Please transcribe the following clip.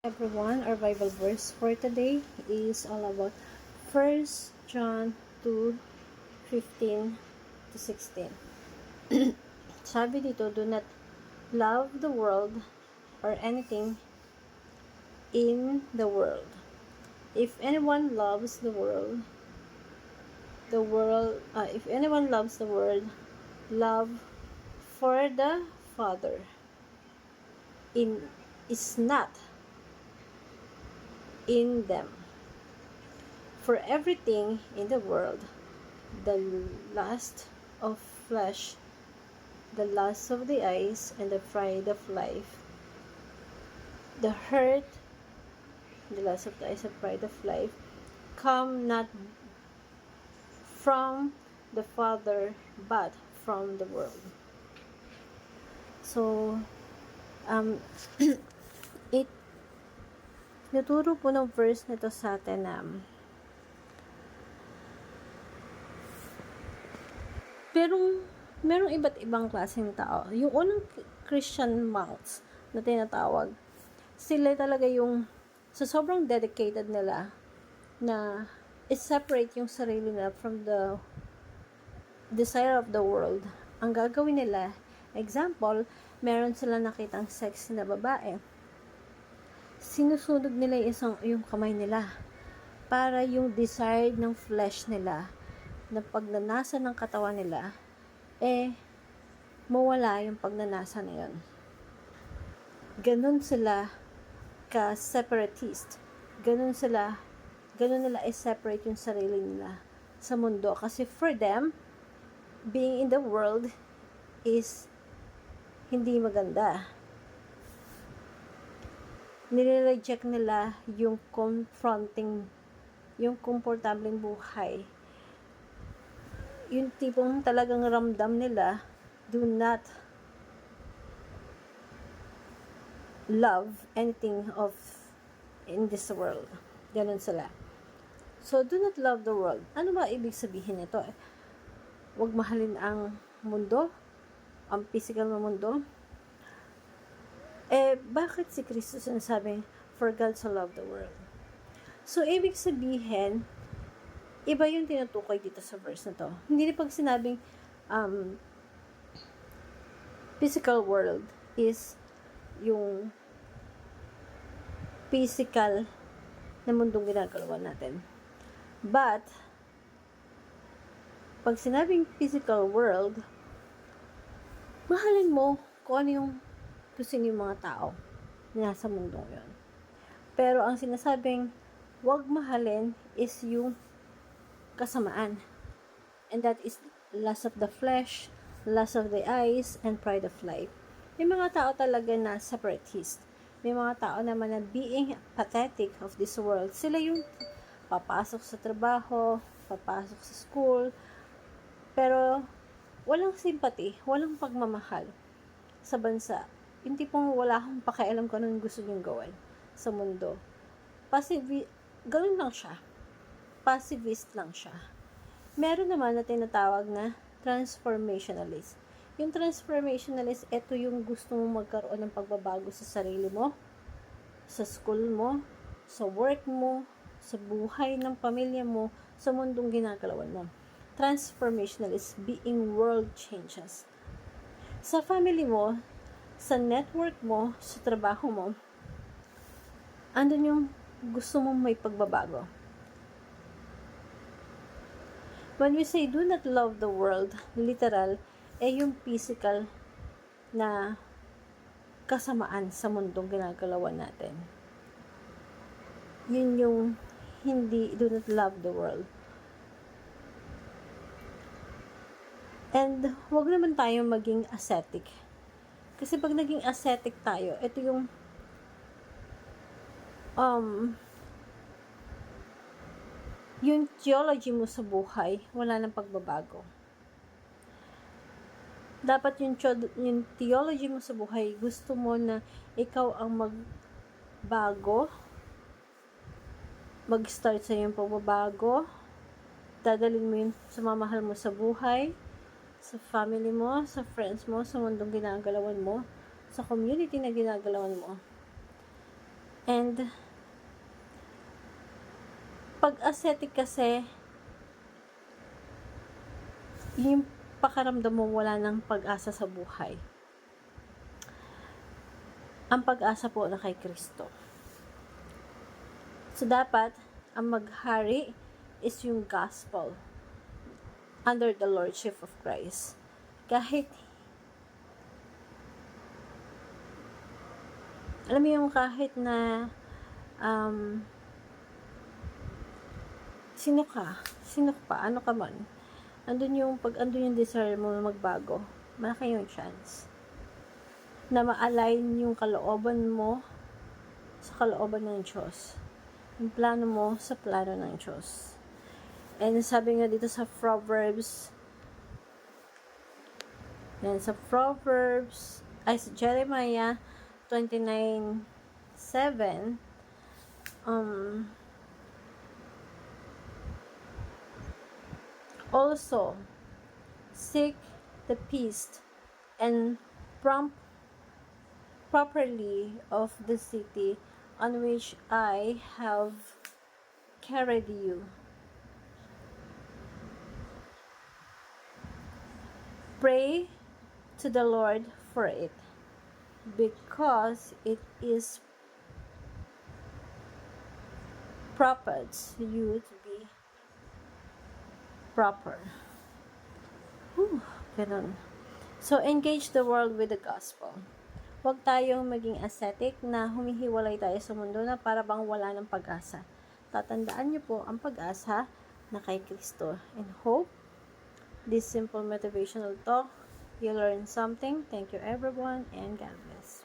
Everyone, our Bible verse for today is all about 1 John 2:15 to 16. Sabi dito, do not love the world or anything in the world. If anyone loves if anyone loves the world, love for the Father is not in them. For everything in the world, the lust of flesh, the lust of the eyes, and the pride of life, the hurt, the lust of the eyes, and pride of life, come not from the Father, but from the world. So, it naturo po ng verse nito sa atin na merong iba't ibang klaseng tao. Yung unang Christian monks na tinatawag, sila talaga yung sa sobrang dedicated nila na i-separate yung sarili nila from the desire of the world. Ang gagawin nila, example, meron sila nakitang sexy na babae. Sinusunog nila yung kamay nila para yung desire ng flesh nila na pagnanasa ng katawan nila mawala yung pagnanasa na yun. Ganun sila ka-separatist. Ganun nila i-separate yung sarili nila sa mundo. Kasi for them, being in the world is hindi maganda. Nire-reject nila yung confronting, yung komportableng buhay. Yung tipong talagang ramdam nila, do not love anything in this world. Ganun sila. So, do not love the world. Ano ba ibig sabihin nito? Huwag mahalin ang mundo, ang physical na mundo. Bakit si Kristo sinasabing, for God so loved the world? So, ibig sabihin, iba yung tinutukoy dito sa verse na to. Hindi pag sinabing, physical world is yung physical na mundong ginagalawan natin. But, pag sinabing physical world, mahalin mo kung ano yung gusto yung mga tao na nasa mundong yun. Pero ang sinasabing wag mahalin is yung kasamaan. And that is lust of the flesh, lust of the eyes, and pride of life. May mga tao talaga na separatist. May mga tao naman na being pathetic of this world. Sila yung papasok sa trabaho, papasok sa school, pero walang sympathy, walang pagmamahal sa bansa. Yung tipong wala akong pakialam kung anong gusto niyong gawin sa mundo. Ganun lang siya. Passivist lang siya. Meron naman na tinatawag na transformationalist. Yung transformationalist, ito yung gusto mong magkaroon ng pagbabago sa sarili mo, sa school mo, sa work mo, sa buhay ng pamilya mo, sa mundong ginagalawan mo. Transformationalist, being world changes. Sa family mo, sa network mo, sa trabaho mo, andun yung gusto mong may pagbabago. When we say do not love the world, literal, yung physical na kasamaan sa mundong ginagalawan natin. Yun yung hindi do not love the world. And wag naman tayo maging ascetic. Kasi pag naging ascetic tayo, ito yung yung theology mo sa buhay, wala nang pagbabago. Dapat yung theology mo sa buhay, gusto mo na ikaw ang magbago, mag-start sa yung pagbabago, dadalhin mo yun sa mamahal mo sa buhay, sa family mo, sa friends mo, sa mundong ginagalawan mo, sa community na ginagalawan mo. And pag ascetic kasi, yung pakaramdam mo wala ng pag-asa sa buhay. Ang pag-asa po na kay Kristo. So, dapat, ang maghari is yung gospel under the lordship of Christ. Kahit, alam mo yung kahit na, sino ka pa, ano ka man, andun yung desire mo na magbago, malaki yung chance na ma-align yung kalooban mo sa kalooban ng Diyos. Yung plano mo sa plano ng Diyos. And sabi nga dito sa Proverbs, sa Jeremiah 29:7, also seek the peace and properly of the city on which I have carried you. Pray to the Lord for it, because it is proper to you to be proper. Ganun. So, engage the world with the gospel. Huwag tayong maging ascetic na humihiwalay tayo sa mundo na para bang wala ng pag-asa. Tatandaan niyo po ang pag-asa na kay Kristo. And hope this simple motivational talk, you learn something. Thank you everyone and God bless.